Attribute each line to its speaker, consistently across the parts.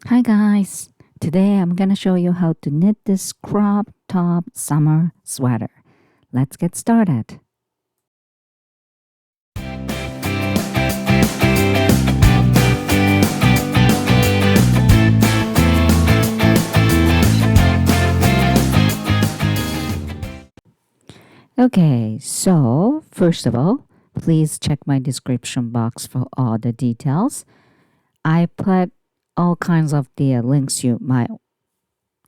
Speaker 1: Hi guys! Today I'm gonna show you how to knit this crop top summer sweater. Let's get started. Okay, so first of all, please check my description box for all the details. I put all kinds of the links you might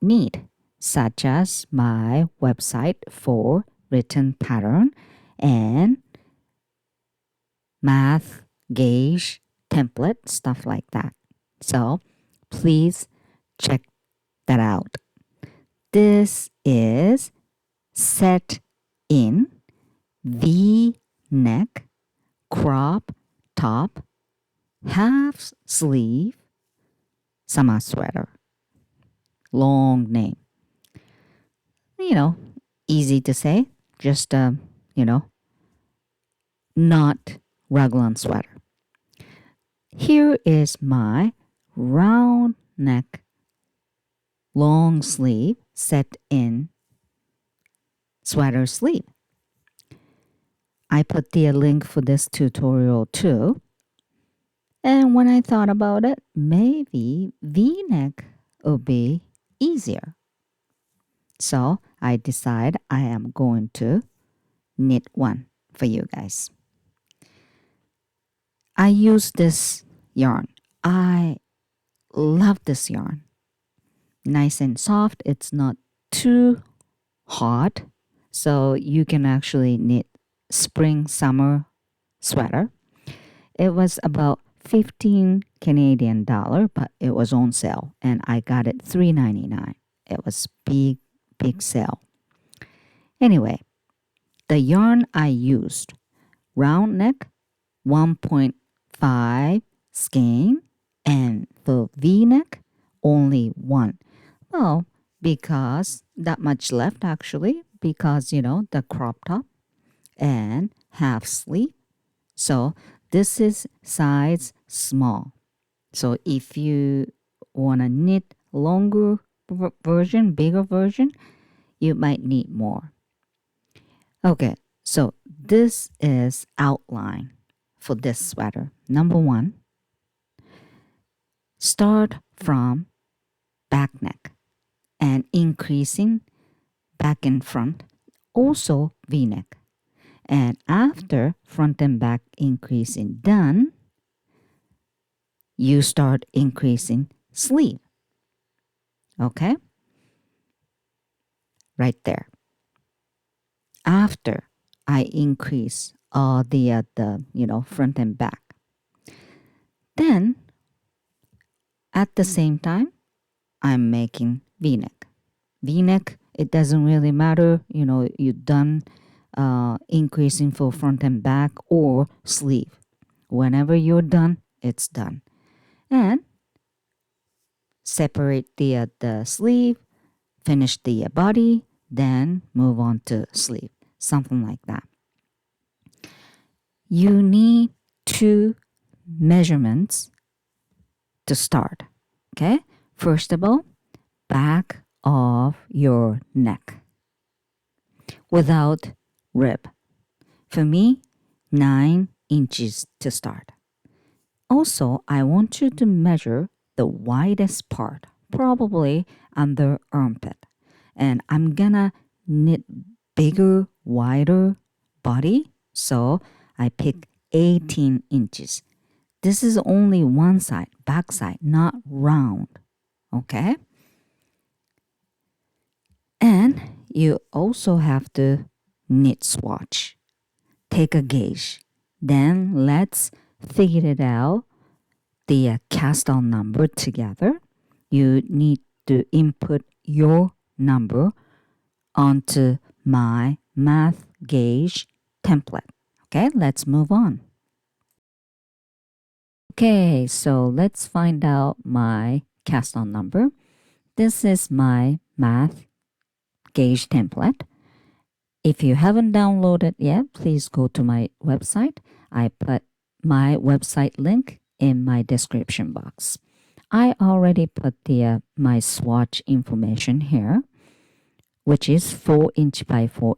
Speaker 1: need, such as my website for written pattern and math, gauge, template, stuff like that. So please check that out. This is set in V neck, crop top, half sleeve, summer sweater. Long name. You know, easy to say, just not raglan sweater. Here is my round neck long sleeve set in sweater sleeve. I put the link for this tutorial too. And when I thought about it, maybe V-neck would be easier. So I decide I am going to knit one for you guys. I use this yarn. I love this yarn. Nice and soft. It's not too hot. So you can actually knit spring summer sweater. It was about 15 Canadian dollar, but it was on sale and I got it $3.99. It was big sale. Anyway, the yarn I used, round neck 1.5 skein, and for V-neck only one. Well, because that much left actually, because the crop top and half sleeve. So this is size small. So if you want to knit longer version, bigger version, you might need more. Okay, so this is outline for this sweater. Number one, start from back neck and increasing back and front, also V-neck. And after front and back increasing done, you start increasing sleeve. Okay? Right there. After I increase all the front and back. Then at the same time, I'm making V-neck. V-neck, it doesn't really matter, you're done increasing for front and back or sleeve. Whenever you're done, it's done. And separate the sleeve, finish the body, then move on to sleeve. Something like that. You need 2 measurements to start. Okay? First of all, back of your neck without rib. For me, 9 inches to start. Also, I want you to measure the widest part, probably under armpit. And I'm gonna knit bigger, wider body, so I pick 18 inches. This is only one side, back side, not round. Okay? And you also have to knit swatch. Take a gauge. Then let's figure it out the cast on number together. You need to input your number onto my math gauge template. Okay, let's move on. Okay, so let's find out my cast on number. This is my math gauge template. If you haven't downloaded yet, please go to my website. I put my website link in my description box. I already put the my swatch information here, which is 4" by 4".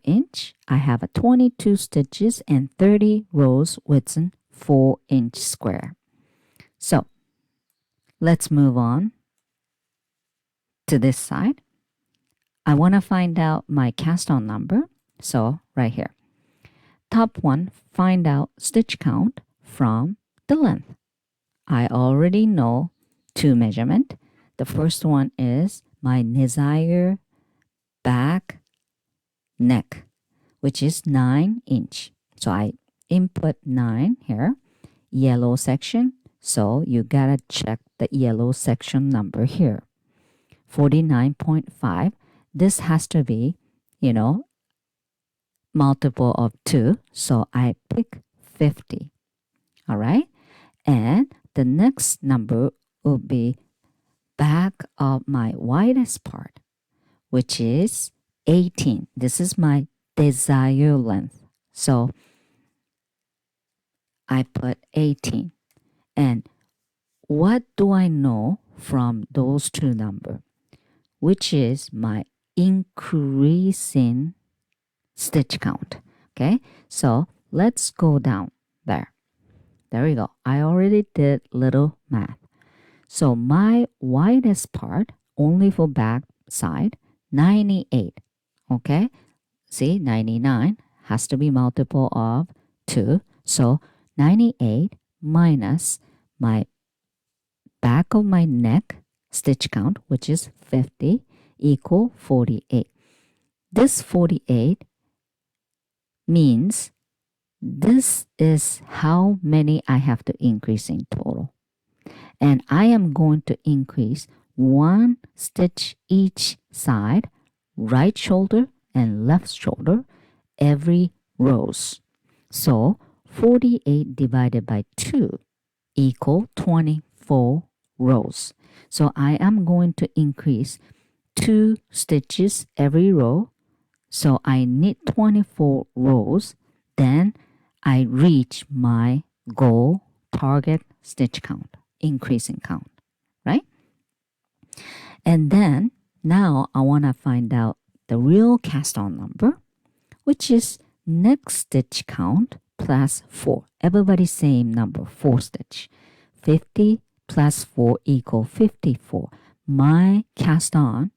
Speaker 1: I have a 22 stitches and 30 rows within 4" square. So let's move on to this side. I want to find out my cast on number. So right here, top one, find out stitch count from the length. I already know two measurement. The first one is my desired back neck, which is 9". So I input 9 here, yellow section. So you gotta check the yellow section number here. 49.5. This has to be, multiple of 2. So I pick 50. All right. And the next number will be back of my widest part, which is 18. This is my desired length. So I put 18. And what do I know from those two numbers? Which is my increasing stitch count. Okay, so let's go down there. There we go. I already did little math. So my widest part, only for back side, 98. Okay, see, 99 has to be multiple of 2. So 98 minus my back of my neck stitch count, which is 50, equal 48. This 48 means this is how many I have to increase in total. And I am going to increase 1 stitch each side, right shoulder and left shoulder, every rows. So 48 divided by 2 equal 24 rows. So I am going to increase 2 stitches every row. So I need 24 rows. Then I reach my goal target stitch count, increasing count, right? And then now I want to find out the real cast on number, which is next stitch count plus 4. Everybody same number, 4 stitch. 50 plus 4 equal 54. My cast on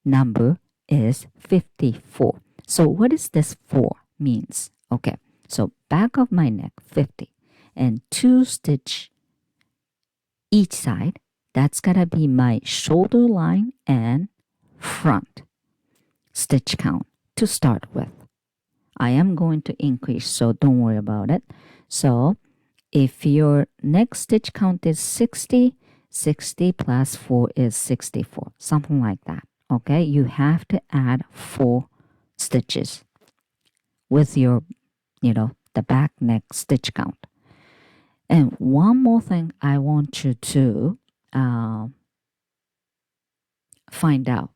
Speaker 1: number is 54. So what is this 4 means? Okay, so back of my neck 50 and 2 stitch each side. That's gotta be my shoulder line and front stitch count to start with. I am going to increase, so don't worry about it. So if your next stitch count is 60, 60 plus 4 is 64, something like that. Okay, you have to add 4 stitches with your, the back neck stitch count. And one more thing I want you to find out,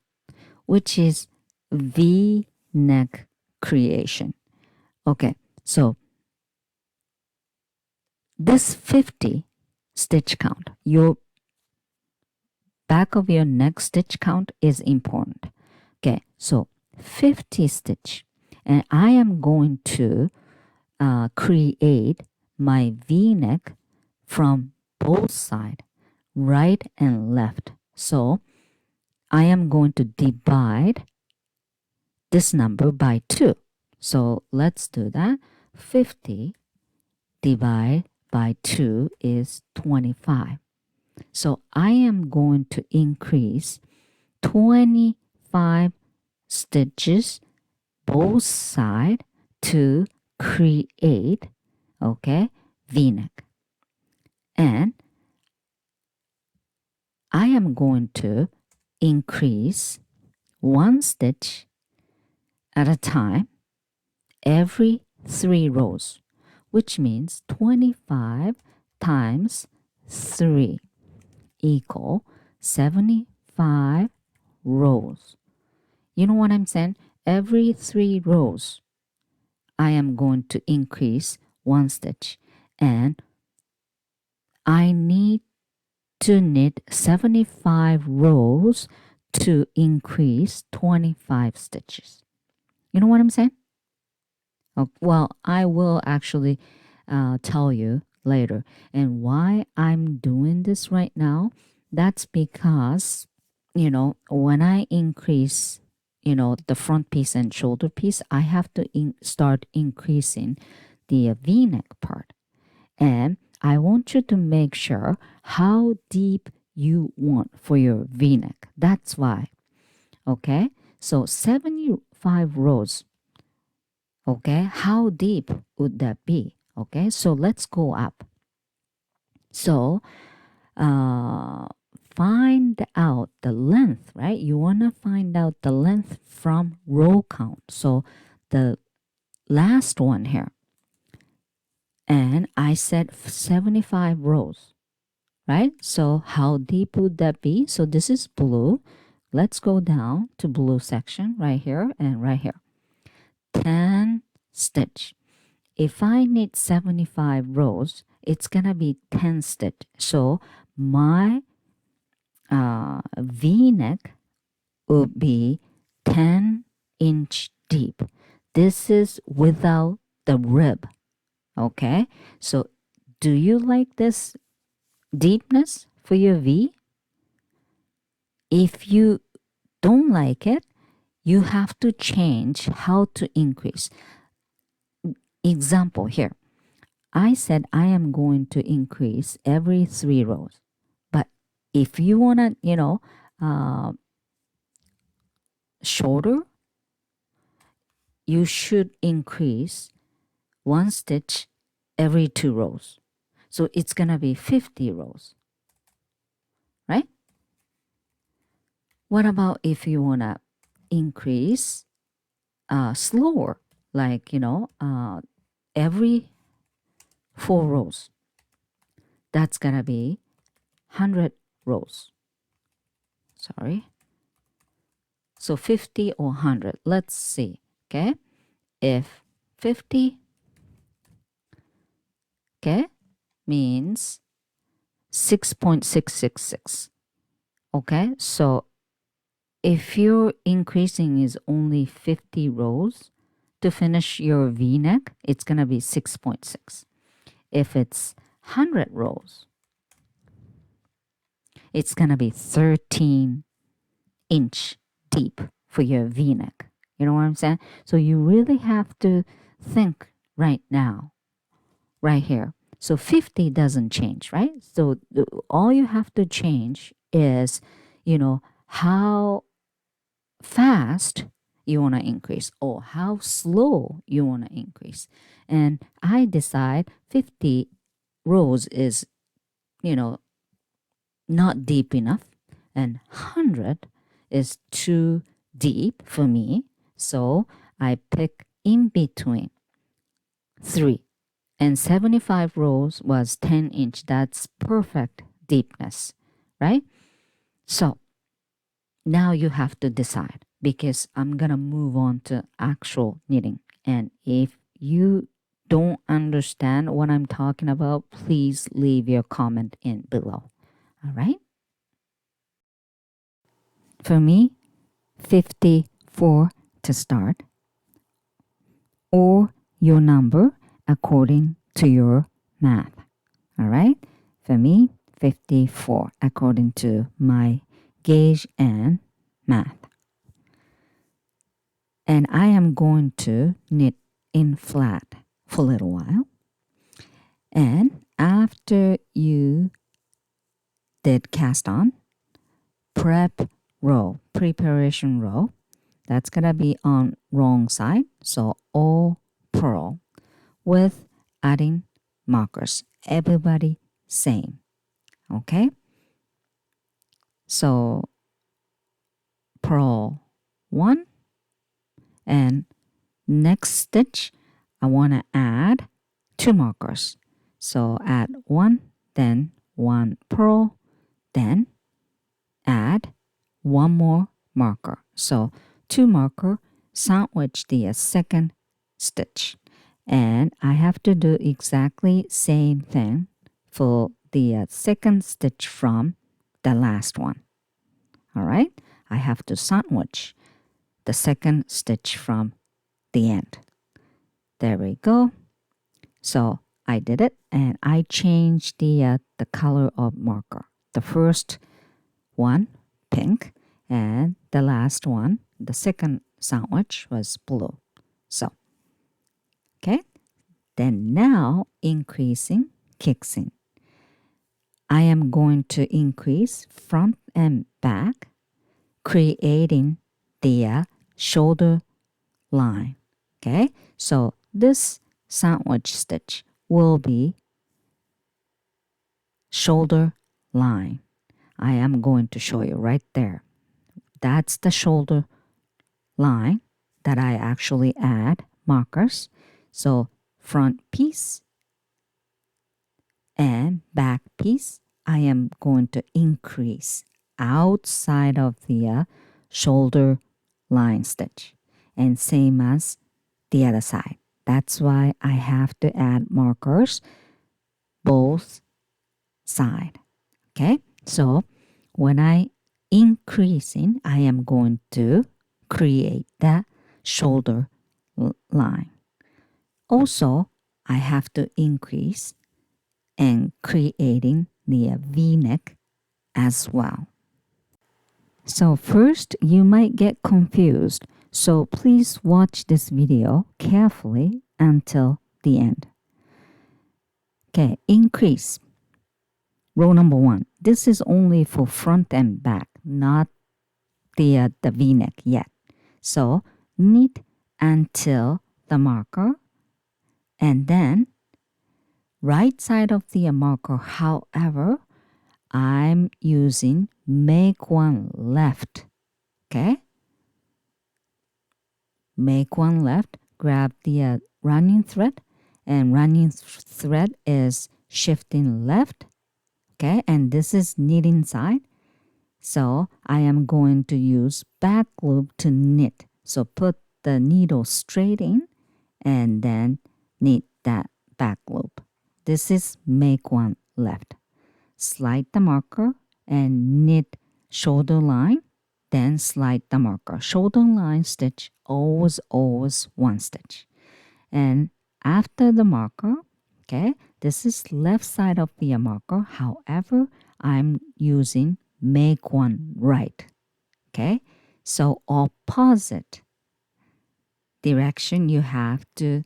Speaker 1: which is V-neck creation. Okay, so this 50 stitch count, your back of your neck stitch count is important. Okay, so 50 stitch, and I am going to create my V-neck from both sides, right and left. So I am going to divide this number by 2. So let's do that. 50 divided by 2 is 25. So I am going to increase 25 stitches both sides to create, okay, V-neck. And I am going to increase 1 stitch at a time every 3 rows, which means 25 times 3 equal 75 rows. You know what I'm saying? Every 3 rows, I am going to increase 1 stitch, and I need to knit 75 rows to increase 25 stitches. You know what I'm saying? Oh, well, I will actually tell you later. And why I'm doing this right now, that's because, you know, when I increase, you know, the front piece and shoulder piece, I have to start increasing the V-neck part. And I want you to make sure how deep you want for your V-neck. That's why. Okay? So 75 rows. Okay? How deep would that be? Okay? So let's go up. So find out the length, right? You want to find out the length from row count. So the last one here. And I said 75 rows, right? So how deep would that be? So this is blue. Let's go down to blue section right here and right here. 10 stitch. If I knit 75 rows, it's gonna be 10 stitch. So my V-neck would be 10-inch deep. This is without the rib. Okay, so do you like this deepness for your V? If you don't like it, you have to change how to increase. Example here. I said I am going to increase every 3 rows. But if you want to, you know, shorter, you should increase 1 stitch every 2 rows. So it's going to be 50 rows, right? What about if you want to increase slower, like, you know, every 4 rows? That's going to be 100 rows. Sorry. So 50 or 100. Let's see. Okay. If 50, okay, means 6.666. Okay. So if your increasing is only 50 rows to finish your V-neck, it's going to be 6.6. If it's 100 rows, it's going to be 13-inch deep for your V-neck. You know what I'm saying? So you really have to think right now, right here. So 50 doesn't change, right? So all you have to change is, you know, how fast you want to increase or how slow you want to increase. And I decide 50 rows is, you know, not deep enough, and 100 is too deep for me. So I pick in between 3. And 75 rows was 10-inch. That's perfect deepness, right? So now you have to decide, because I'm going to move on to actual knitting. And if you don't understand what I'm talking about, please leave your comment in below. All right? For me, 54 to start, or your number according to your math. All right? For me, 54 according to my gauge and math. And I am going to knit in flat for a little while. And after you did cast on, prep row, preparation row, that's going to be on wrong side. So all purl with adding markers. Everybody same. Okay? So purl 1, and next stitch I want to add 2 markers. So add 1, then 1 purl, then add 1 more marker. So 2 marker, sandwich the second stitch. And I have to do exactly same thing for the second stitch from the last one. All right, I have to sandwich the second stitch from the end. There we go. So I did it, and I changed the color of marker. The first one, pink, and the last one, the second sandwich, was blue. So, okay. Then now increasing kicks in. I am going to increase front and back, creating the shoulder line. Okay, so this sandwich stitch will be shoulder line. I am going to show you right there. That's the shoulder line that I actually add markers. So front piece and back piece, I am going to increase outside of the shoulder line stitch, and same as the other side. That's why I have to add markers both side. Okay, so when I increasing, I am going to create the shoulder line. Also, I have to increase and creating the V-neck as well. So first, you might get confused, so please watch this video carefully until the end. Okay, increase. Row number 1. This is only for front and back, not the V-neck yet. So knit until the marker, and then right side of the marker, however, I'm using make one left. Okay, make one left, grab the running thread, and running thread is shifting left. Okay, and this is knitting side, so I am going to use back loop to knit. So put the needle straight in and then knit that back loop. This is make one left. Slide the marker and knit shoulder line, then slide the marker. Shoulder line stitch, always one stitch. And after the marker, okay, this is left side of the marker. However, I'm using make one right. Okay, so opposite direction you have to,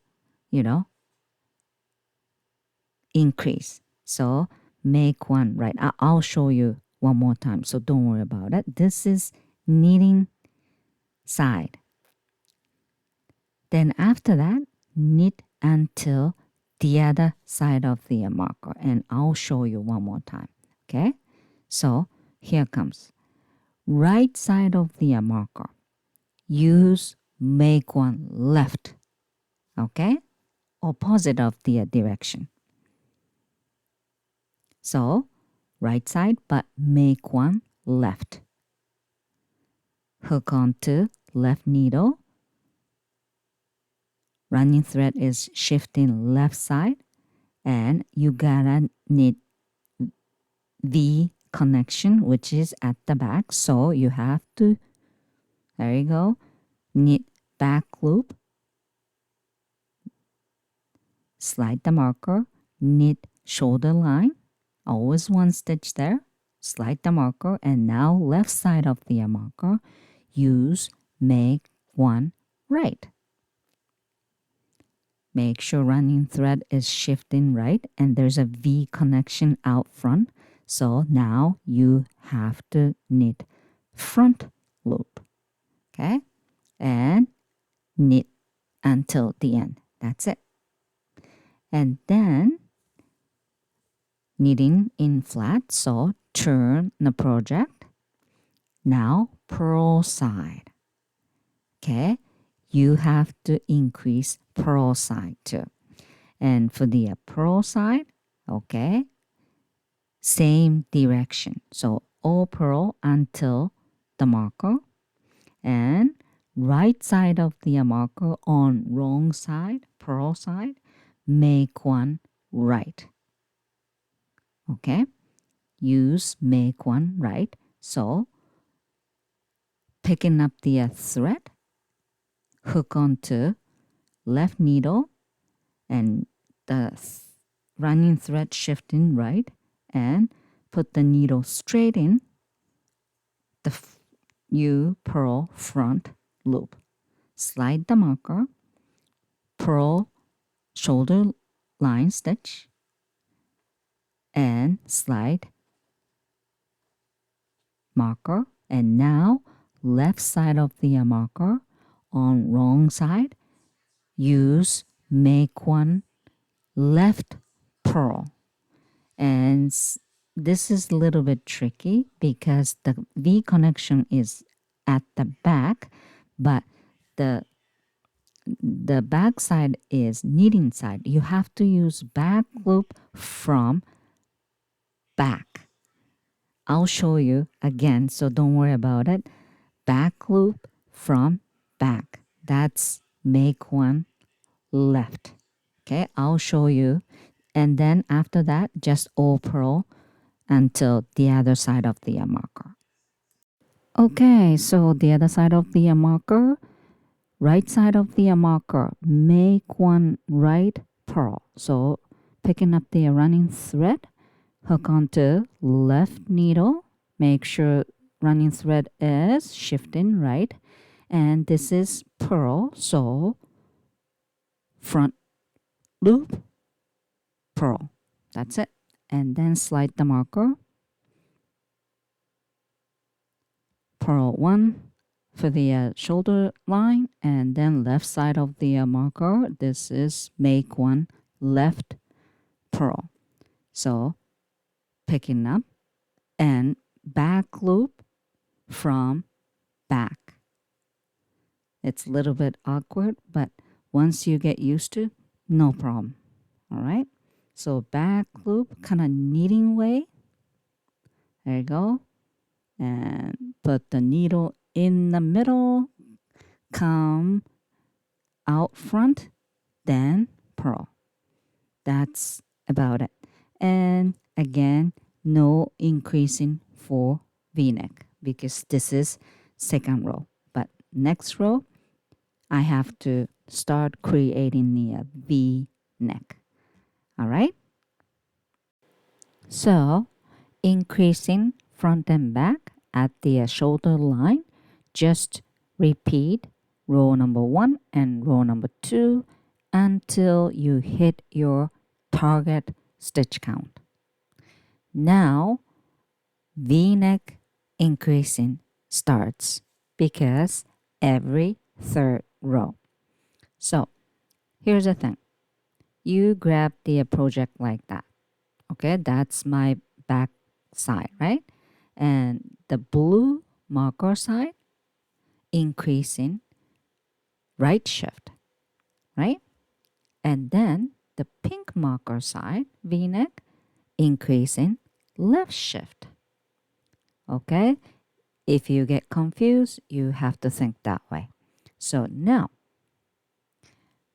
Speaker 1: increase. So make one right. I'll show you one more time, so don't worry about it. This is knitting side. Then after that, knit until the other side of the marker, and I'll show you one more time. Okay, so here comes right side of the marker. Use make one left. Okay, opposite of the direction. So right side, but make one left. Hook onto left needle. Running thread is shifting left side, and you gotta knit V connection, which is at the back. So you have to, there you go, knit back loop, slide the marker, knit shoulder line, always one stitch there, slide the marker, and now left side of the marker, use make one right. Make sure running thread is shifting right, and there's a V connection out front. So now you have to knit front loop, okay? And knit until the end. That's it. And then knitting in flat, so turn the project. Now purl side, okay? You have to increase purl side too. And for the purl side, okay, same direction. So all purl until the marker, and right side of the marker on wrong side, purl side, make one right. Okay, use make one right. So picking up the thread, hook onto left needle, and the running thread shifting right, and put the needle straight in the new purl front loop. Slide the marker, purl shoulder line stitch, and slide marker, and now left side of the marker on wrong side, use make one left purl. And this is a little bit tricky because the V connection is at the back, but the back side is knitting side. You have to use back loop from back. I'll show you again, so don't worry about it. Back loop from back. That's make one left. Okay, I'll show you. And then after that, just all purl until the other side of the marker. Okay, so the other side of the marker, right side of the marker, make one right purl. So picking up the running thread, hook onto left needle, make sure running thread is shifting right, and this is purl, so front loop, purl. That's it. And then slide the marker, purl one for the shoulder line, and then left side of the marker, this is make one left purl. So picking up and back loop from back. It's a little bit awkward, but once you get used to, no problem. All right. So back loop, kind of knitting way. There you go. And put the needle in the middle, come out front, then purl. That's about it. And again, no increasing for V-neck because this is second row. But next row, I have to start creating the V-neck. All right. So increasing front and back at the shoulder line, just repeat row number 1 and row number 2 until you hit your target stitch count. Now V-neck increasing starts because every third row. So here's the thing. You grab the project like that. Okay, that's my back side, right? And the blue marker side increasing right shift, right? And then the pink marker side, V-neck, increasing left shift. Okay? If you get confused, you have to think that way. So now,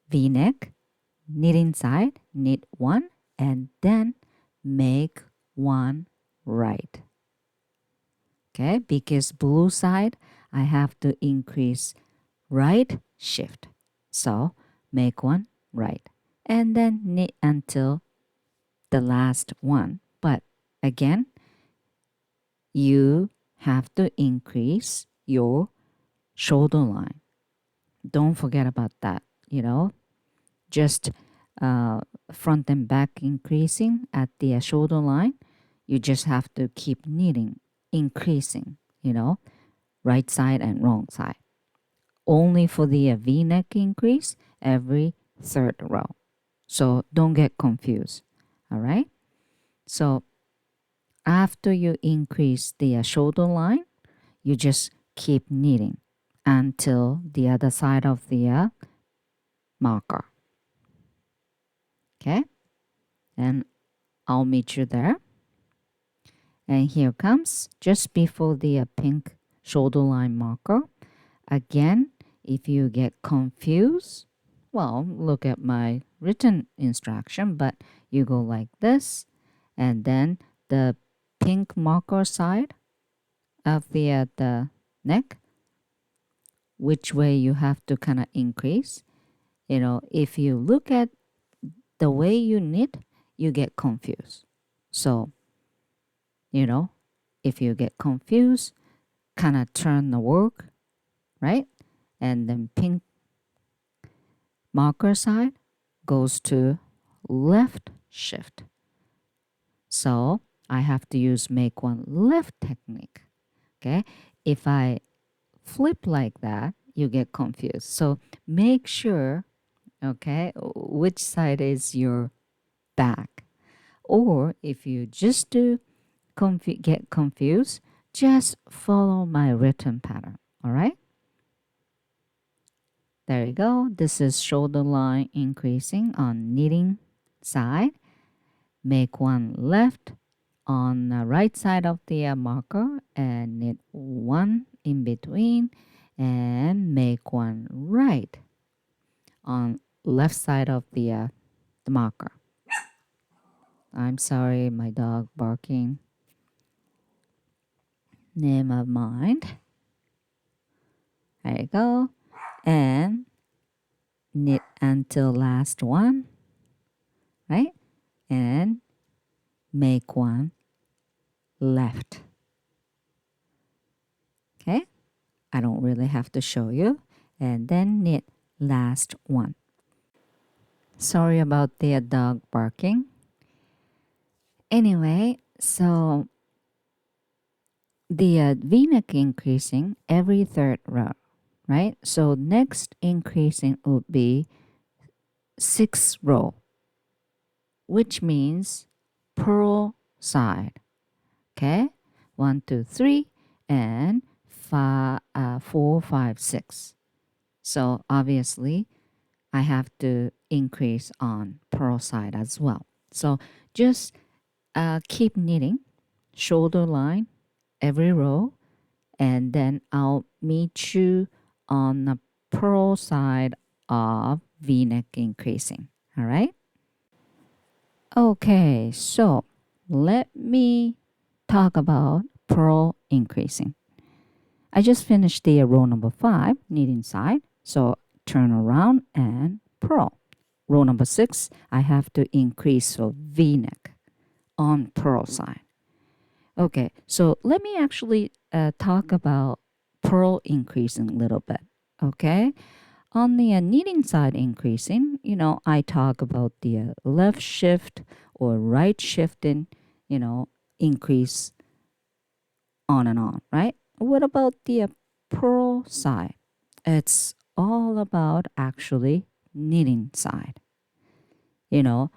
Speaker 1: V-neck, knit inside, knit one, and then make one right. Okay? Because blue side, I have to increase right shift. So make one right. And then knit until the last one. But again, you have to increase your shoulder line. Don't forget about that, you know. Just front and back increasing at the shoulder line. You just have to keep knitting, increasing, you know, right side and wrong side. Only for the V-neck increase every third row. So don't get confused. All right. So after you increase the shoulder line, you just keep knitting until the other side of the marker. Okay. And I'll meet you there. And here comes just before the pink shoulder line marker. Again, if you get confused, well, look at my written instruction, but you go like this and then the pink marker side of the neck, which way you have to kind of increase. You know, if you look at the way you knit, you get confused. So, you know, if you get confused, kind of turn the work, right? And then pink marker side goes to left shift. So I have to use make one left technique. Okay, if I flip like that, you get confused. So make sure, okay, which side is your back. Or if you just do get confused, just follow my written pattern. All right. There you go. This is shoulder line increasing on knitting side. Make one left on the right side of the marker and knit one in between and make one right on left side of the marker. I'm sorry, my dog barking. Never mind. There you go. And knit until last one, right? And make one left. Okay, I don't really have to show you. And then knit last one. Sorry about the dog barking. Anyway, so the V-neck increasing every third row, right? So next increasing would be 6th row, which means purl side. Okay, 1, 2, 3, and 5, 4, 5, 6. So obviously, I have to increase on purl side as well. So just keep knitting shoulder line every row, and then I'll meet you on the purl side of V-neck increasing. All right. Okay, so let me talk about purl increasing. I just finished the row number 5 knitting side, so turn around and purl. Row number 6, I have to increase for V-neck on purl side. Okay, so let me actually talk about purl increasing a little bit. Okay, on the knitting side increasing, you know, I talk about the left shift or right shifting, you know, increase on and on, right? What about the purl side? It's all about actually knitting side. You know,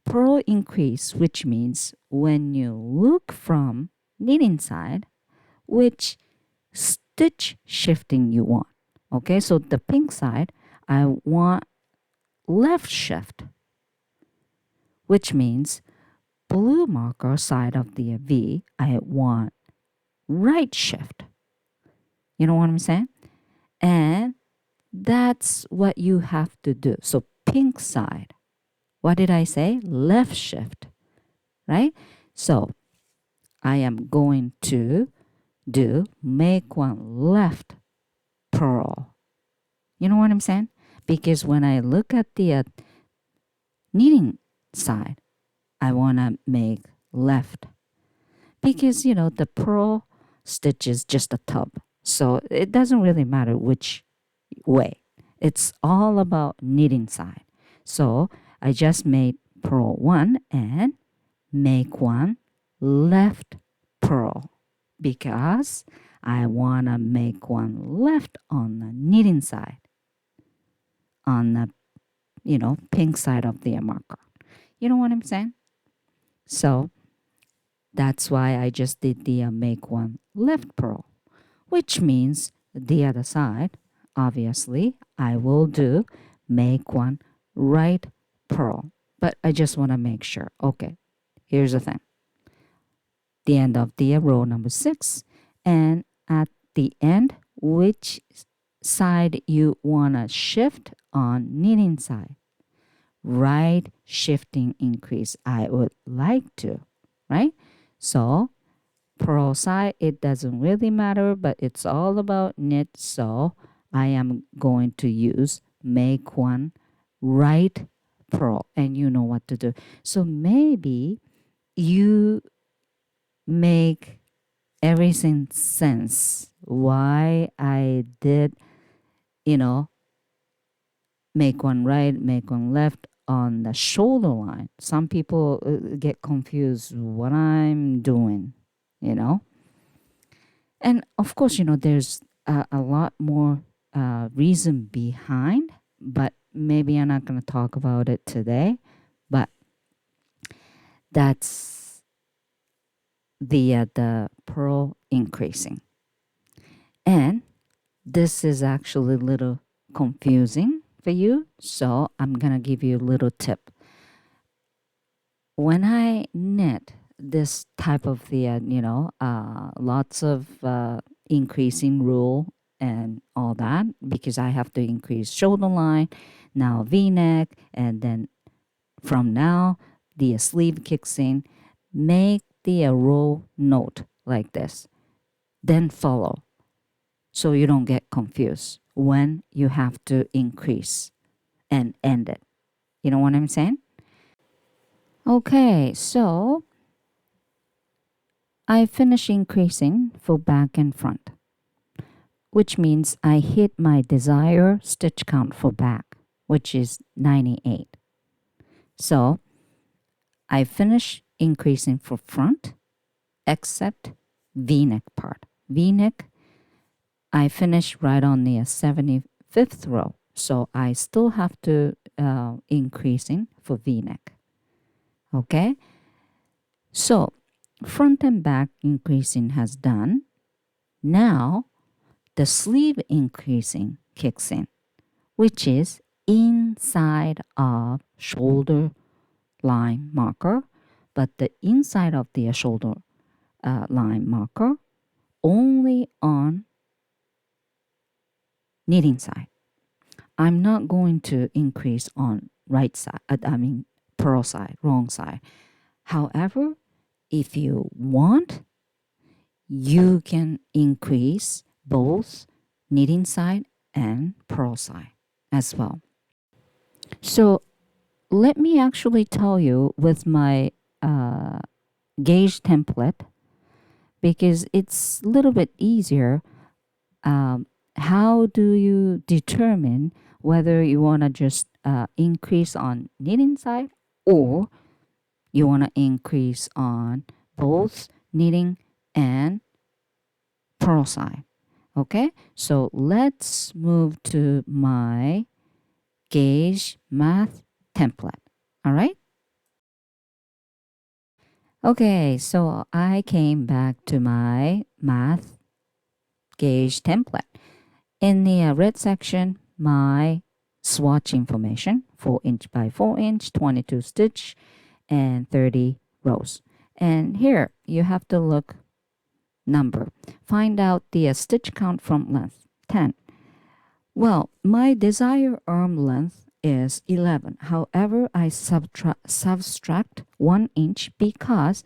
Speaker 1: purl increase, which means when you look from knitting side, which stitch shifting you want. Okay, so the pink side, I want left shift, which means blue marker side of the V, I want right shift. You know what I'm saying? And that's what you have to do. So pink side, what did I say? Left shift, right? So I am going to do make one left purl. You know what I'm saying? Because when I look at the knitting side, I want to make left. Because, you know, the purl stitch is just a tub. So it doesn't really matter which way. It's all about knitting side. So I just made purl 1 and make one left purl because I want to make one left on the knitting side, on the, you know, pink side of the marker. You know what I'm saying? So that's why I just did the make one left purl, which means the other side, obviously, I will do make one right purl. But I just want to make sure. Okay, here's the thing. The end of the row number 6, and at the end, which side you want to shift on knitting side. right shifting increase. I would like to, right? So purl side, it doesn't really matter, but it's all about knit. So I am going to use make one right purl, and you know what to do. So maybe you make everything sense why I did, you know, make one right, make one left on the shoulder line. Some people get confused what I'm doing, you know. And of course, there's a lot more reason behind, but maybe I'm not going to talk about it today. But that's the pearl increasing. And this is actually a little confusing for you, so I'm going to give you a little tip. When I knit this type of lots of increasing rule and all that, because I have to increase shoulder line, now V-neck, and then from now the sleeve kicks in, make the row note like this, then follow, so you don't get confused when you have to increase and end it. You know what I'm saying? Okay, so I finish increasing for back and front, which means I hit my desired stitch count for back, which is 98. So I finish increasing for front, except V-neck part. V-neck, I finish right on the 75th row, so I still have to increasing for V-neck. Okay, so front and back increasing has done. Now the sleeve increasing kicks in, which is inside of shoulder line marker, but the inside of the shoulder line marker only on knitting side. I'm not going to increase on right side, purl side, wrong side. However, if you want, you can increase both knitting side and purl side as well. So let me actually tell you with my gauge template, because it's a little bit easier. How do you determine whether you want to just increase on knitting side, or you want to increase on both knitting and purl side? Okay, so let's move to my gauge math template. All right. Okay, so I came back to my math gauge template. In the red section, my swatch information, 4" by 4", 22 stitch, and 30 rows. And here you have to look number. Find out the stitch count from length, 10. Well, my desired arm length is 11. However, I subtract 1 inch because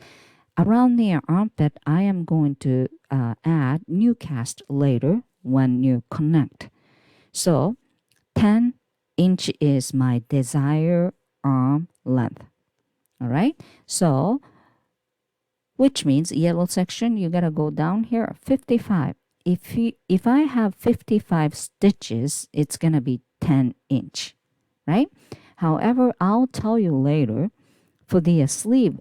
Speaker 1: around the armpit, I am going to add new cast later when you connect. So 10 inch is my desired arm length. All right. So which means yellow section, you gotta go down here, 55. If I have 55 stitches, it's gonna be 10 inch, right? However, I'll tell you later, for the sleeve,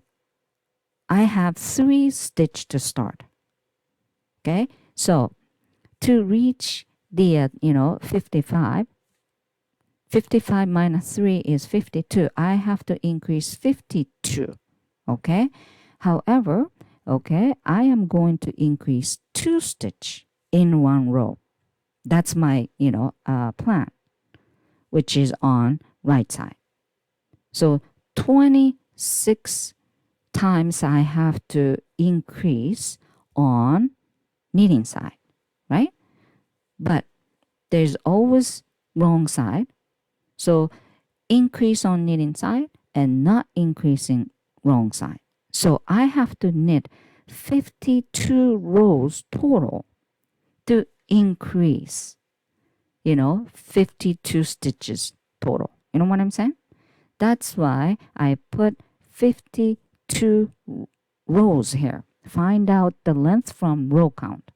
Speaker 1: I have 3 stitch to start. Okay, so to reach the 55, 55 minus 3 is 52. I have to increase 52. Okay, however, okay, I am going to increase 2 stitch in 1 row. That's my plan, which is on right side. So 26 times I have to increase on knitting side, right? But there's always wrong side. So increase on knitting side and not increasing wrong side. So I have to knit 52 rows total to increase, 52 stitches total. You know what I'm saying? That's why I put 52 rows here. Find out the length from row count.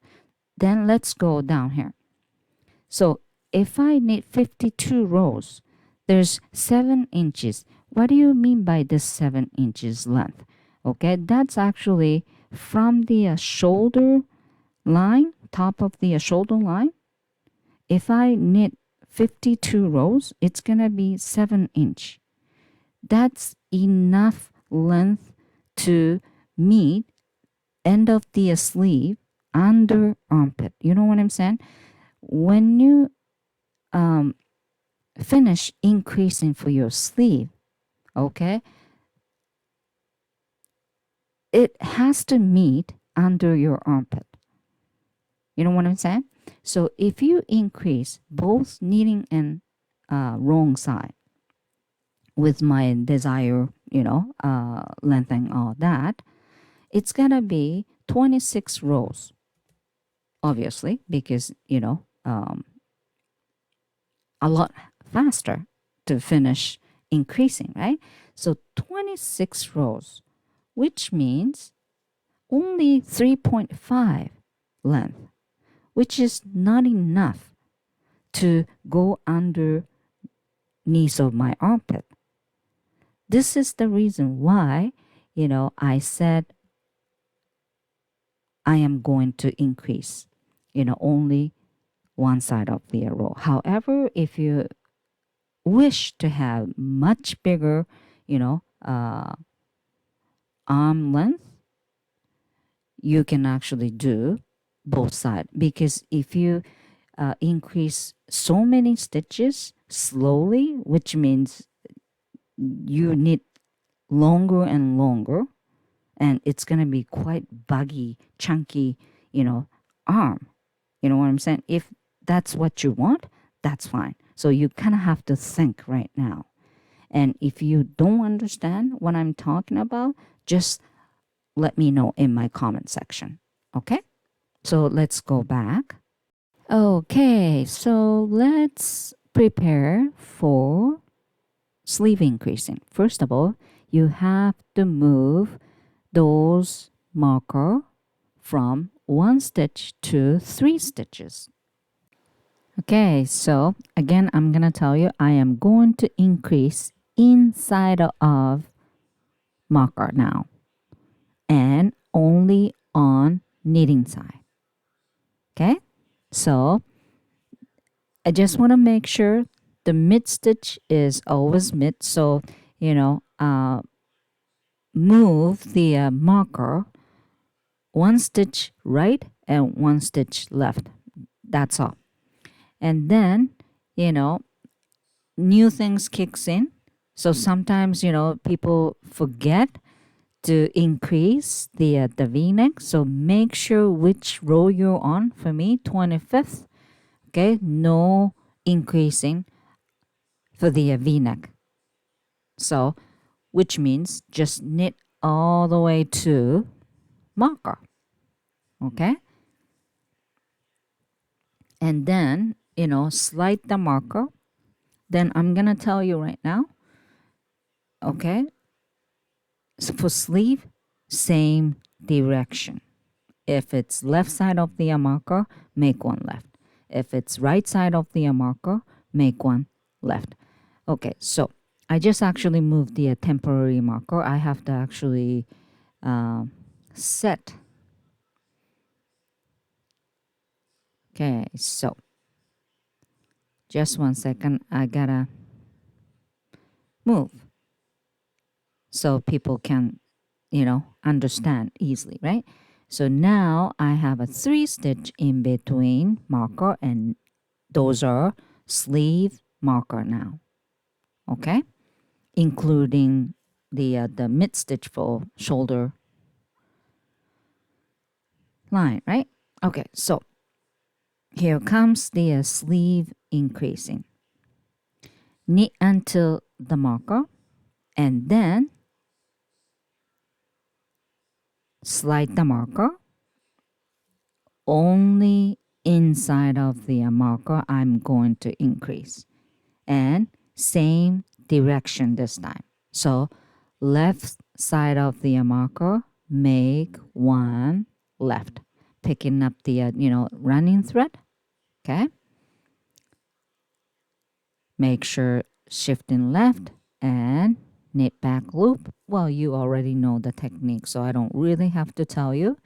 Speaker 1: Then let's go down here. So if I knit 52 rows, there's 7 inches. What do you mean by this 7 inches length? Okay, that's actually from the shoulder line, top of the shoulder line. If I knit 52 rows, it's gonna be 7 inch. That's enough length to meet end of the sleeve under armpit. You know what I'm saying? When you finish increasing for your sleeve, okay, it has to meet under your armpit. You know what I'm saying? So if you increase both knitting and wrong side with my desire, length and all that, it's gonna be 26 rows, obviously, because a lot faster to finish increasing, right? So 26 rows, which means only 3.5 length, which is not enough to go under knees of my armpit. This is the reason why, I said I am going to increase, only one side of the row. However, if you wish to have much bigger, arm length, you can actually do both sides, because if you increase so many stitches slowly, which means you need longer and longer, and it's going to be quite buggy, chunky, arm. You know what I'm saying? If that's what you want, that's fine. So you kind of have to think right now. And if you don't understand what I'm talking about, just let me know in my comment section. Okay? So let's go back. Okay, so let's prepare for sleeve increasing. First of all, you have to move those marker from 1 stitch to 3 stitches. Okay, so again, I'm going to tell you, I am going to increase inside of marker now and only on knitting side. Okay, so I just want to make sure the mid stitch is always mid. So, move the marker 1 stitch right and 1 stitch left. That's all. And then, new things kicks in. So sometimes, people forget to increase the V-neck. So make sure which row you're on. For me, 25th. Okay, no increasing for the V-neck. So, which means just knit all the way to marker. Okay, and then slide the marker. Then I'm gonna tell you right now. Okay, so for sleeve, same direction. If it's left side of the marker, make one left. If it's right side of the marker, make one left. Okay, so I just actually moved the temporary marker. I have to actually set. Okay, so just 1 second. I gotta move so people can, understand easily, right? So now I have a 3 stitch in between marker, and those are sleeve marker now. Okay, including the mid stitch for shoulder line, right? Okay, so here comes the sleeve increasing. Knit until the marker and then slide the marker. Only inside of the marker I'm going to increase. And same direction this time. So left side of the marker, make one left. Picking up the, running thread. Okay. Make sure shifting left and knit back loop. Well, you already know the technique, so I don't really have to tell you.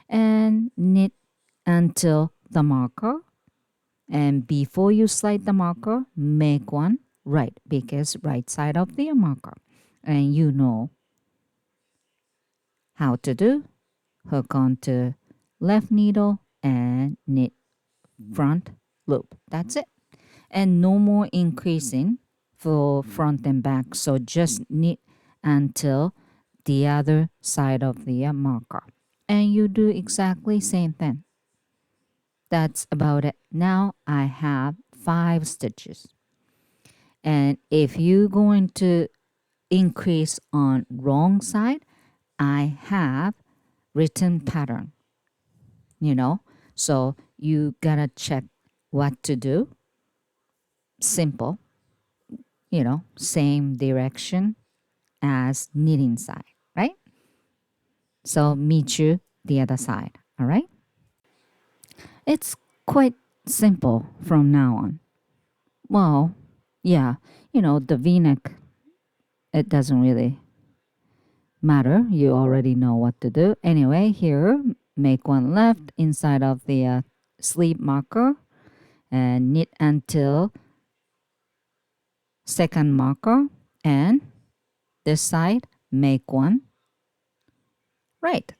Speaker 1: And knit until the marker. And before you slide the marker, make one right, because right side of the marker. And you know how to do. Hook onto left needle and knit front loop. That's it. And no more increasing for front and back. So just knit until the other side of the marker. And you do exactly same thing. That's about it. Now I have 5 stitches. And if you're going to increase on wrong side, I have written pattern, So you gotta check what to do. Simple, same direction as knitting side, right? So meet you the other side, all right? It's quite simple from now on. Well, yeah, the V-neck, it doesn't really matter. You already know what to do. Anyway, here, make one left inside of the sleeve marker and knit until second marker, and this side, make one right.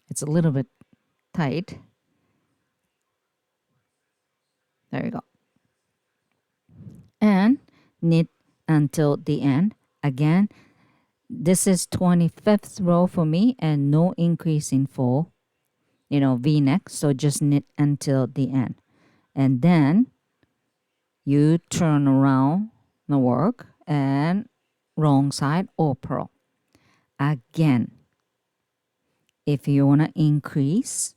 Speaker 1: It's a little bit tight. There you go. And knit until the end. Again, this is 25th row for me and no increasing for, V-neck. So just knit until the end. And then you turn around the work and wrong side or purl. Again, if you want to increase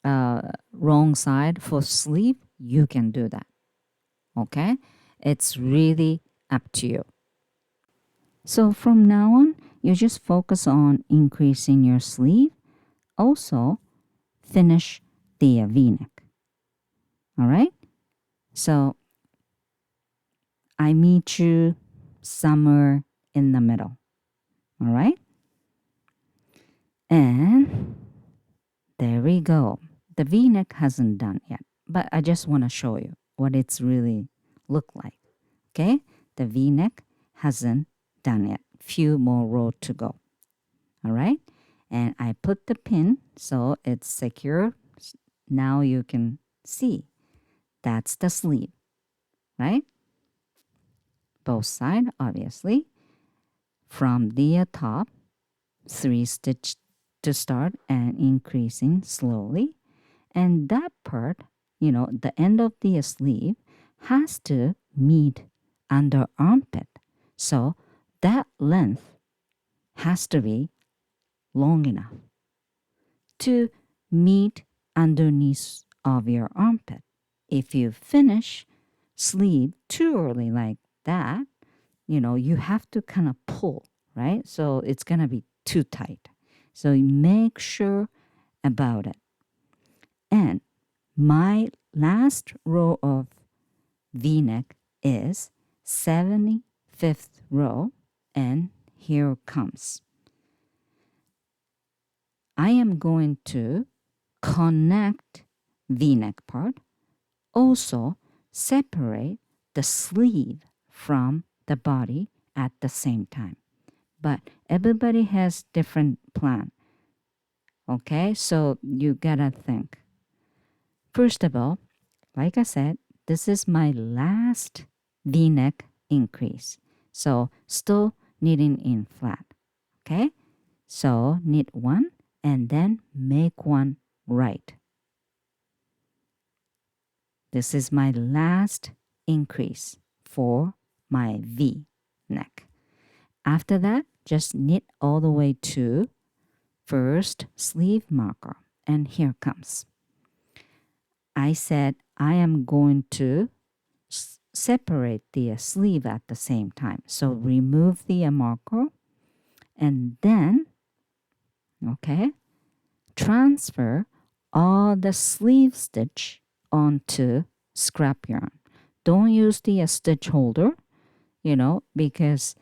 Speaker 1: wrong side for sleeve, you can do that. Okay? It's really up to you. So from now on, you just focus on increasing your sleeve. Also, finish the V-neck. All right? So I meet you somewhere in the middle. All right? And there we go. The V-neck hasn't done yet, but I just want to show you what it's really look like. Okay? The V-neck hasn't done yet. Few more rows to go. All right? And I put the pin so it's secure. Now you can see that's the sleeve, right? Both sides, obviously. From the top, 3 stitch to start and increasing slowly. And that part, the end of the sleeve has to meet under armpit. So that length has to be long enough to meet underneath of your armpit. If you finish sleeve too early like that, you have to kind of pull, right? So it's going to be too tight. So make sure about it. And my last row of V-neck is 75th row, and here comes. I am going to connect V-neck part, also separate the sleeve from the body at the same time. But everybody has different plan. Okay, so you gotta think. First of all, like I said, this is my last V-neck increase. So still knitting in flat. Okay, so knit one and then make one right. This is my last increase for my V neck. After that, just knit all the way to first sleeve marker. And here comes. I said I am going to separate the sleeve at the same time. So remove the marker and then, okay, transfer all the sleeve stitch onto scrap yarn. Don't use the stitch holder, because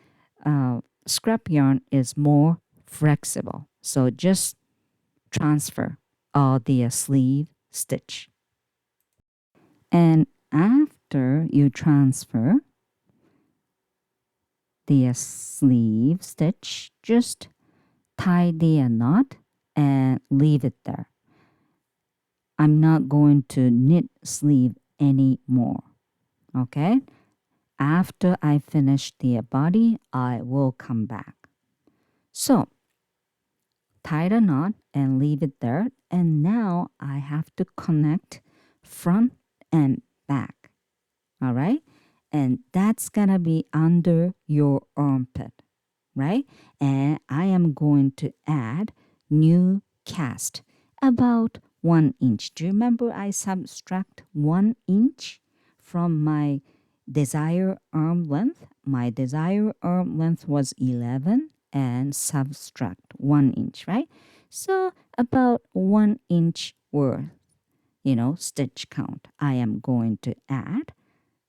Speaker 1: scrap yarn is more flexible. So just transfer all the sleeve stitch. And after you transfer the sleeve stitch, just tie the knot and leave it there. I'm not going to knit sleeve anymore. Okay? After I finish the body, I will come back. So, tie the knot and leave it there. And now I have to connect front and back. All right? And that's going to be under your armpit, right? And I am going to add new cast about 1 inch. Do you remember I subtract 1 inch from my desired arm length? My desired arm length was 11 and subtract 1 inch, right? So about 1 inch worth, stitch count I am going to add.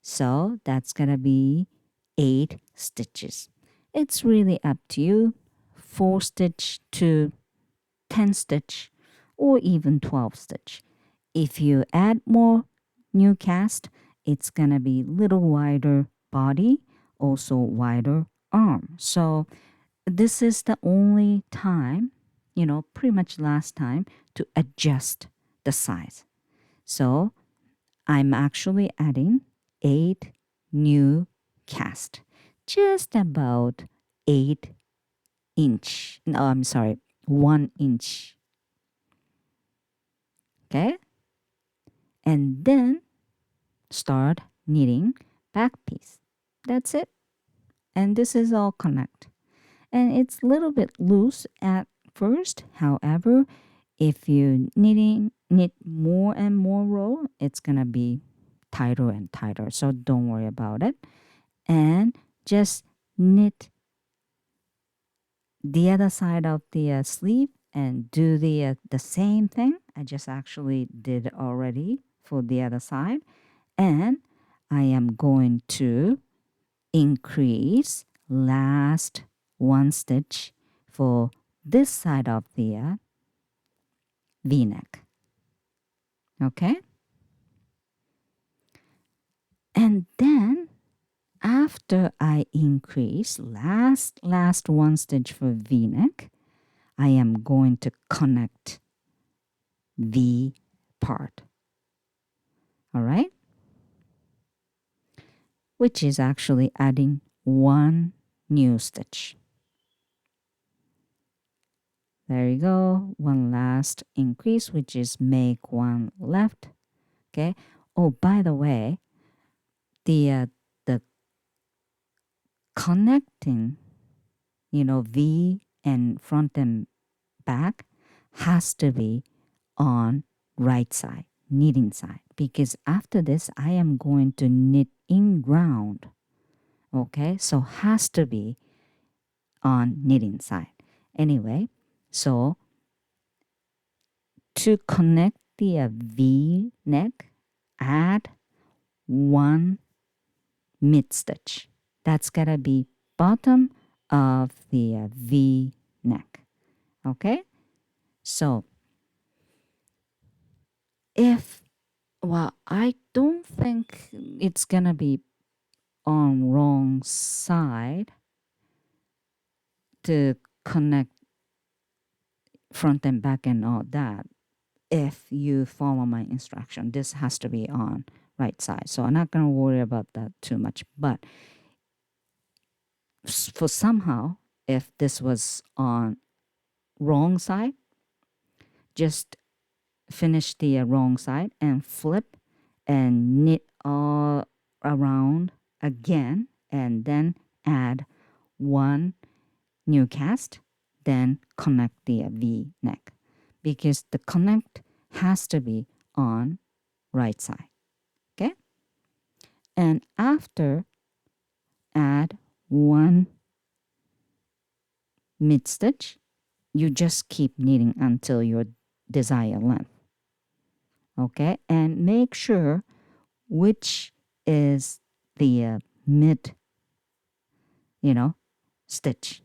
Speaker 1: So that's going to be 8 stitches. It's really up to you, 4 stitch to 10 stitch or even 12 stitch. If you add more new cast, it's going to be little wider body, also wider arm. So this is the only time, pretty much last time to adjust the size. So I'm actually adding 8 new cast, just about 8 inch. No, I'm sorry, 1 inch. Okay? And then start knitting back piece. That's it. And this is all connect. And it's a little bit loose at first. However, if you knit more and more row, it's going to be tighter and tighter. So don't worry about it. And just knit the other side of the sleeve and do the same thing. I just actually did already for the other side. And I am going to increase last 1 stitch for this side of the V-neck. Okay? And then after I increase last 1 stitch for V-neck, I am going to connect V part. All right? Which is actually adding 1 new stitch. There you go. 1 last increase, which is make 1 left. Okay. Oh, by the way, the connecting, V and front and back has to be on right side, knitting side, because after this I am going to knit in round. Okay, so has to be on knitting side. Anyway, so to connect the V neck, add 1 mid stitch. That's gotta be bottom of the V neck. Okay, so I don't think it's gonna be on wrong side to connect front and back and all that. If you follow my instruction, this has to be on right side. So I'm not gonna worry about that too much. But for somehow, if this was on wrong side, just finish the wrong side and flip and knit all around again, and then add one new cast, then connect the V neck, because the connect has to be on right side. Okay, and after, add one mid stitch. You just keep knitting until your desired length. Okay, and make sure which is the mid, stitch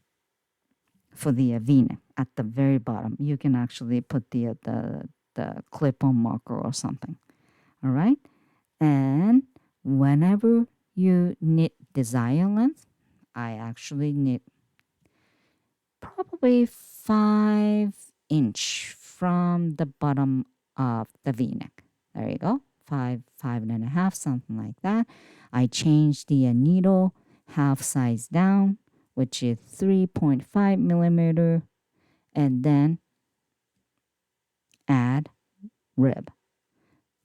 Speaker 1: for the V-neck at the very bottom. You can actually put the clip-on marker or something. All right, and whenever you knit desired length, I actually knit probably 5 inch from the bottom of the V-neck. There you go, 5.5, something like that. I changed the needle half size down, which is 3.5 millimeter, and then add rib.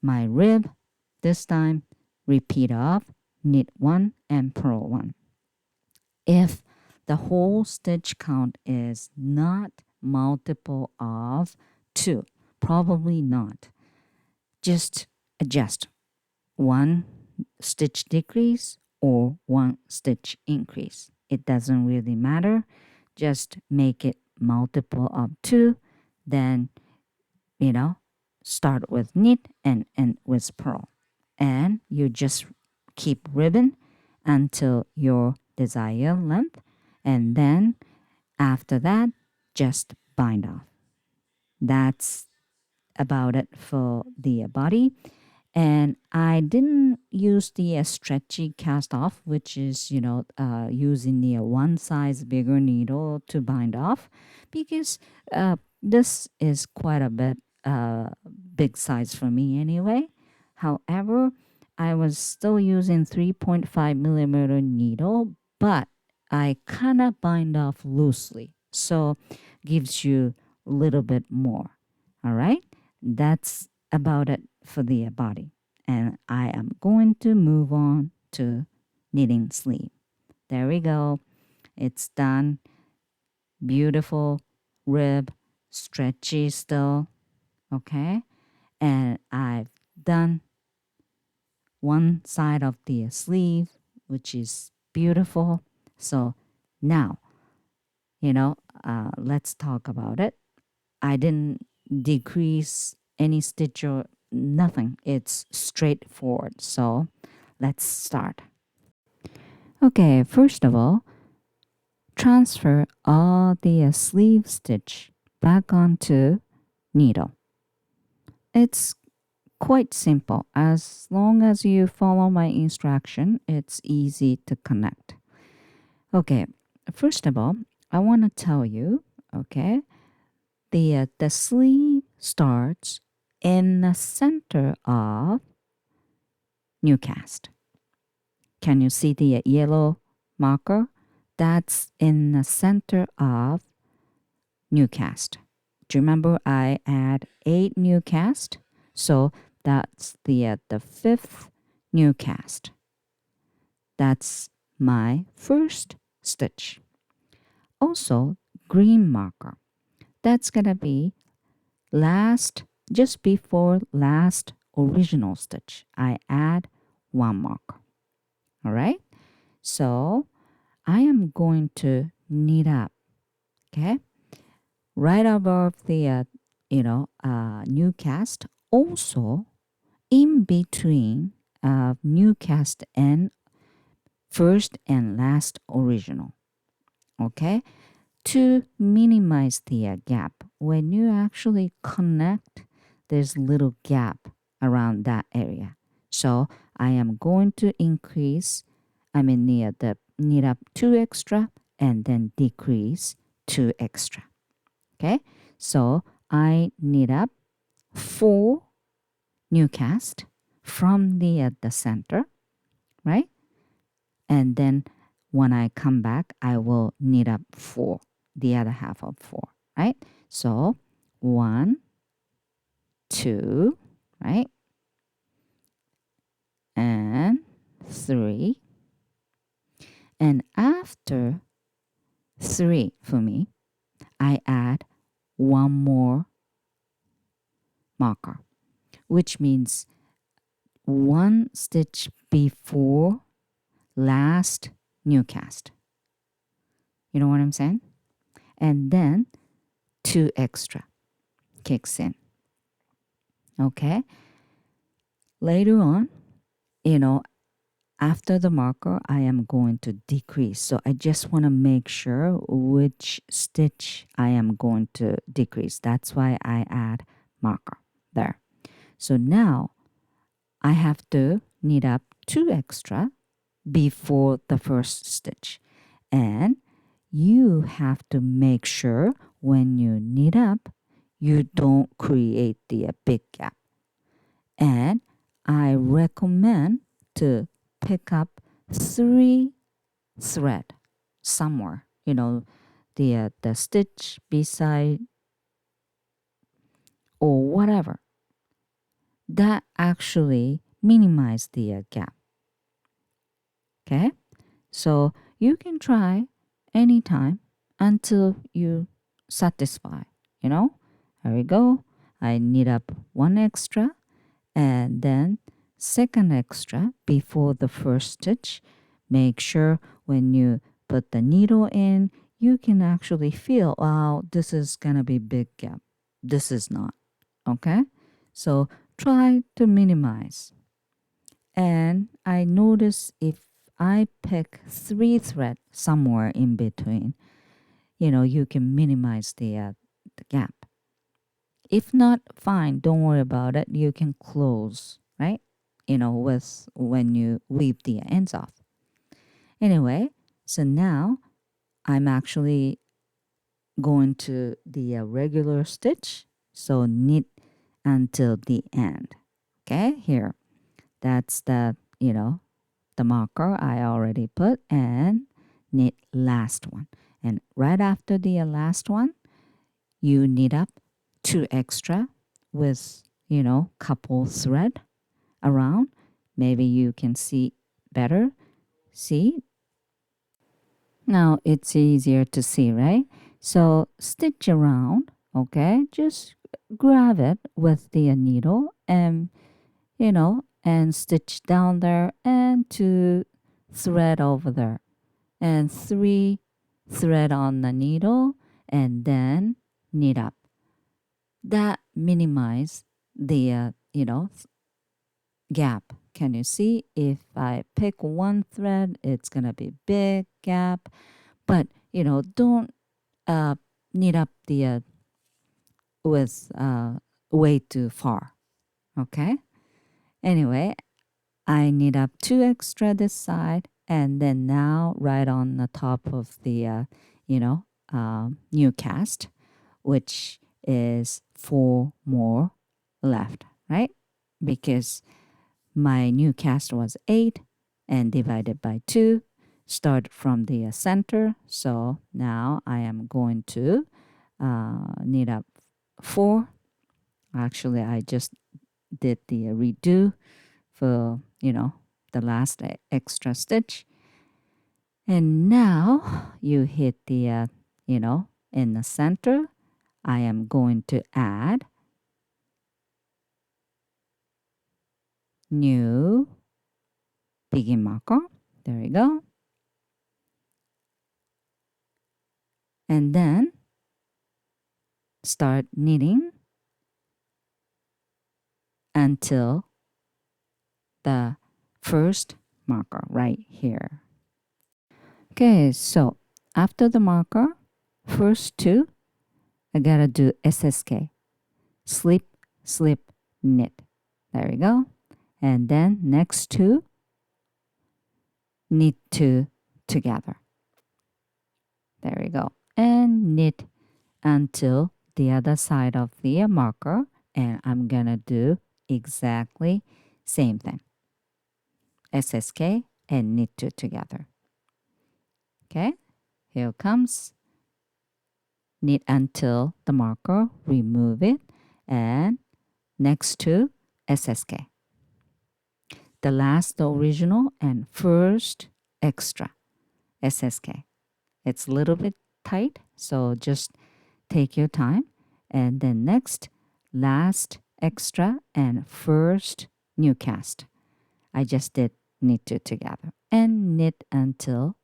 Speaker 1: My rib, this time, repeat of knit 1 and purl 1. If the whole stitch count is not multiple of 2, probably not, just adjust 1 stitch decrease or 1 stitch increase. It doesn't really matter. Just make it multiple of 2, then start with knit and end with purl, and you just keep ribbon until your desired length, and then after that just bind off. That's about it for the body. And I didn't use the stretchy cast off, which is using the one size bigger needle to bind off, because this is quite a bit big size for me anyway. However, I was still using 3.5 millimeter needle, but I kind of bind off loosely, so gives you a little bit more. All right, that's about it for the body, and I am going to move on to knitting sleeve. There we go, it's done. Beautiful rib, stretchy still. Okay, and I've done one side of the sleeve, which is beautiful. So now, let's talk about it. I didn't decrease any stitch or nothing. It's straightforward. So let's start. Okay, first of all, transfer all the sleeve stitch back onto needle. It's quite simple. As long as you follow my instruction, it's easy to connect. Okay, first of all, I want to tell you, okay, the sleeve starts in the center of new cast. Can you see the yellow marker? That's in the center of new cast. Do you remember I add 8 new cast? So that's the 5th new cast. That's my first stitch. Also, green marker. That's gonna be just before last original stitch. I add 1 marker. All right. So I am going to knit up. Okay, right above the new cast. Also, in between new cast and first and last original. Okay, to minimize the gap. When you actually connect, there's little gap around that area. So I am going to increase, the knit up 2 extra and then decrease 2 extra. Okay, so I knit up 4 new cast from the center, right? And then when I come back, I will knit up 4, the other half of 4, right? So 1, 2, right? and 3. And after 3 for me, I add one more marker, which means one stitch before last new cast. You know what I'm saying? And then 2 extra kicks in. Okay? Later on, after the marker, I am going to decrease. So I just want to make sure which stitch I am going to decrease. That's why I add marker there. So now I have to knit up 2 extra before the first stitch. And you have to make sure when you knit up, you don't create the big gap. And I recommend to pick up 3 thread somewhere, the stitch beside or whatever. That actually minimize the gap. Okay? So you can try anytime until you satisfy, There we go. I knit up 1 extra and then second extra before the first stitch. Make sure when you put the needle in, you can actually feel, wow, this is gonna be big gap. This is not. Okay? So try to minimize. And I notice if I pick 3 thread somewhere in between, you can minimize the gap. If not, fine, don't worry about it. You can close, right? With when you weave the ends off. Anyway, so now I'm actually going to the regular stitch. So knit until the end. Okay, here. That's the marker I already put, and knit last one. And right after the last one, you knit up 2 extra with, couple thread around. Maybe you can see better. See? Now it's easier to see, right? So stitch around, okay? Just grab it with the needle and, and stitch down there and 2 thread over there and 3 thread on the needle and then knit up. That minimize the, gap. Can you see? If I pick 1 thread, it's going to be big gap. But, don't knit up the with way too far. Okay? Anyway, I knit up 2 extra this side, and then now right on the top of the, new cast, which is 4 more left, right? Because my new cast was 8 and divided by 2. Start from the center. So now I am going to knit up 4. Actually, I just did the redo for, the last extra stitch. And now you hit the, in the center. I am going to add new begin marker. There we go. And then start knitting until the first marker right here. Okay, so after the marker, first 2, I gotta do SSK. Slip, slip, knit. There we go. And then next 2, knit 2 together. There we go. And knit until the other side of the marker. And I'm gonna do exactly same thing. SSK and knit 2 together. Okay, here comes. Knit until the marker, remove it, and next to SSK. the last original and first extra, SSK. It's a little bit tight, so just take your time. And then next, last extra and first new cast. I just did knit two together and knit until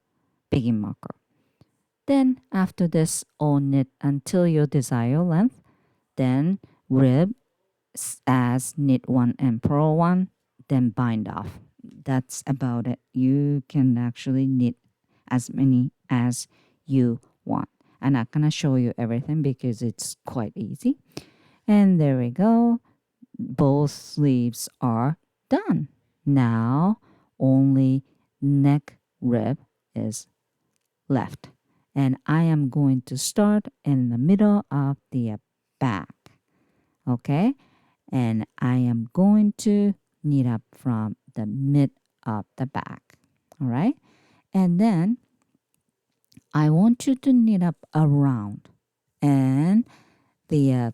Speaker 1: begin marker. Then after this, all knit until your desired length. Then rib as knit one and purl one, then bind off. That's about it. You can actually knit as many as you want. I'm not gonna show you everything because it's quite easy. And there we go. Both sleeves are done. Now only neck rib is left. And I am going to start in the middle of the back. Okay? And I am going to knit up from the mid of the back. All right? And then I want you to knit up around. And the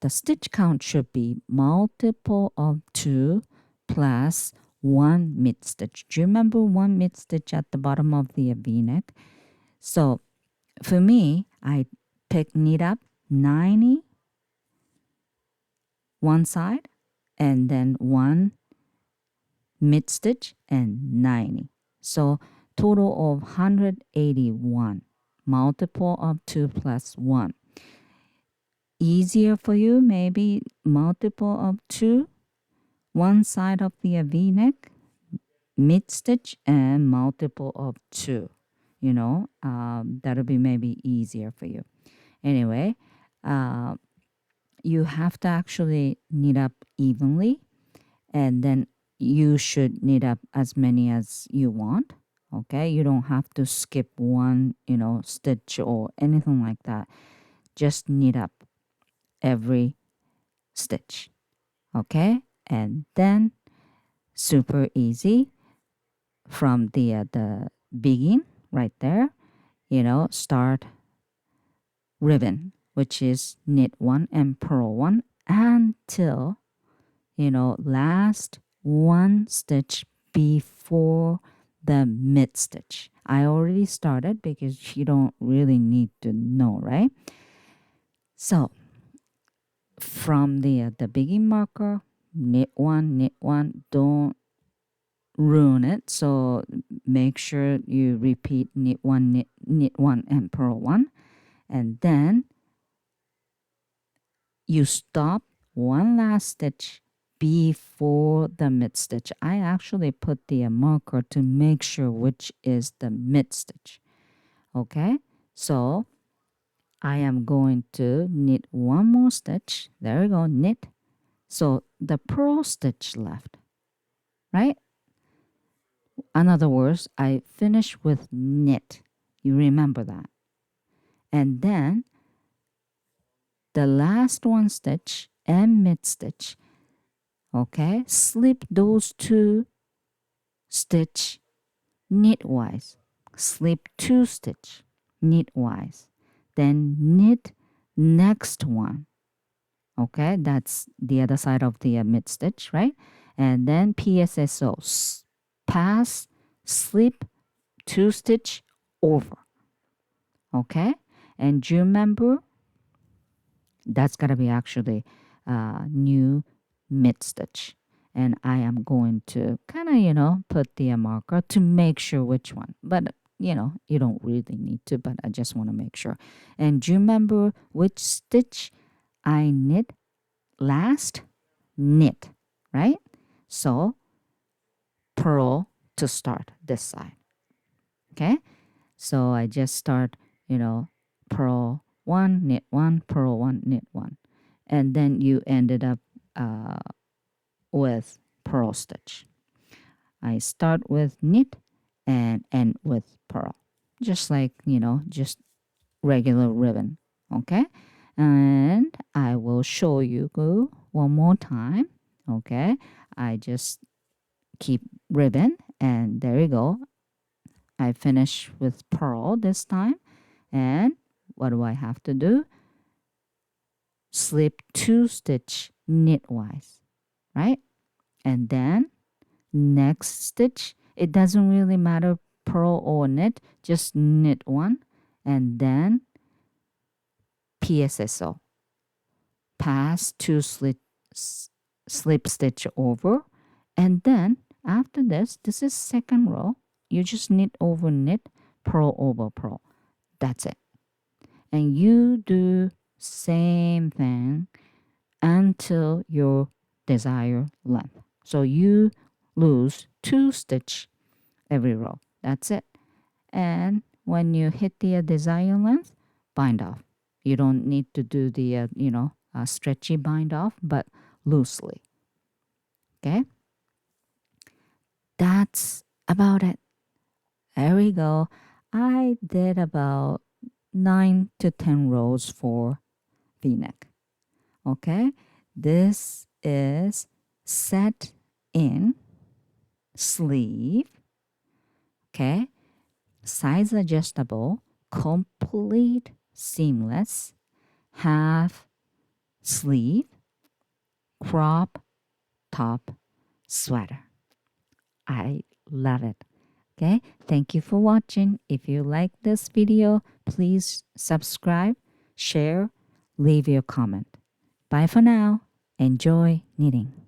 Speaker 1: stitch count should be multiple of 2 plus 1 mid stitch. Do you remember 1 mid stitch at the bottom of the V-neck? So for me, I knit up 90 one side and then 1 mid stitch and 90. So total of 181. Multiple of 2 plus 1. Easier for you, maybe multiple of 2, one side of the V-neck, mid stitch, and multiple of 2. You know, that'll be maybe easier for you. Anyway, you have to actually knit up evenly, and then you should knit up as many as you want. Okay, you don't have to skip one, stitch or anything like that. Just knit up every stitch. Okay, and then super easy from the begin right there. Start ribbon, which is knit one and purl one until last one stitch before the mid stitch. I already started because you don't really need to know, right? So from the begin marker, knit one, don't ruin it. So make sure you repeat knit one, and purl one, and then you stop one last stitch before the mid stitch. I actually put the marker to make sure which is the mid stitch. Okay, so I am going to knit one more stitch. There we go, knit. So the purl stitch left, right? In other words, I finish with knit. You remember that. And then the last one stitch and mid stitch, okay, slip those 2 stitch knitwise, slip 2 stitch knitwise, then knit next one. Okay, that's the other side of the mid stitch, right? And then PSSO, pass, slip 2 stitch over. Okay, and do you remember that's gotta be actually new mid stitch, and I am going to kind of put the marker to make sure which one, but you don't really need to, but I just want to make sure. And do you remember which stitch I knit last? Knit, right? So purl to start this side. Okay, so I just start purl one, knit one, purl one, knit one, and then you ended up with purl stitch. I start with knit and end with purl, just like just regular ribbon. Okay, and I will show you go one more time. Okay, I just keep ribbon, and there you go. I finish with purl this time, and what do I have to do? Slip 2 stitch knitwise, right? And then next stitch, it doesn't really matter purl or knit, just knit one and then PSSO, pass 2 slip stitch over, and then after this is second row, you just knit over knit, purl over purl. That's it. And you do same thing until your desired length. So you lose 2 stitch every row. That's it. And when you hit the desired length, bind off. You don't need to do the stretchy bind off, but loosely. Okay, that's about it. There we go. I did about 9 to 10 rows for V-neck. Okay, this is set in sleeve. Okay, size adjustable, complete seamless, half sleeve, crop top sweater. I love it. Okay, thank you for watching. If you like this video, please subscribe, share, leave your comment. Bye for now. Enjoy knitting.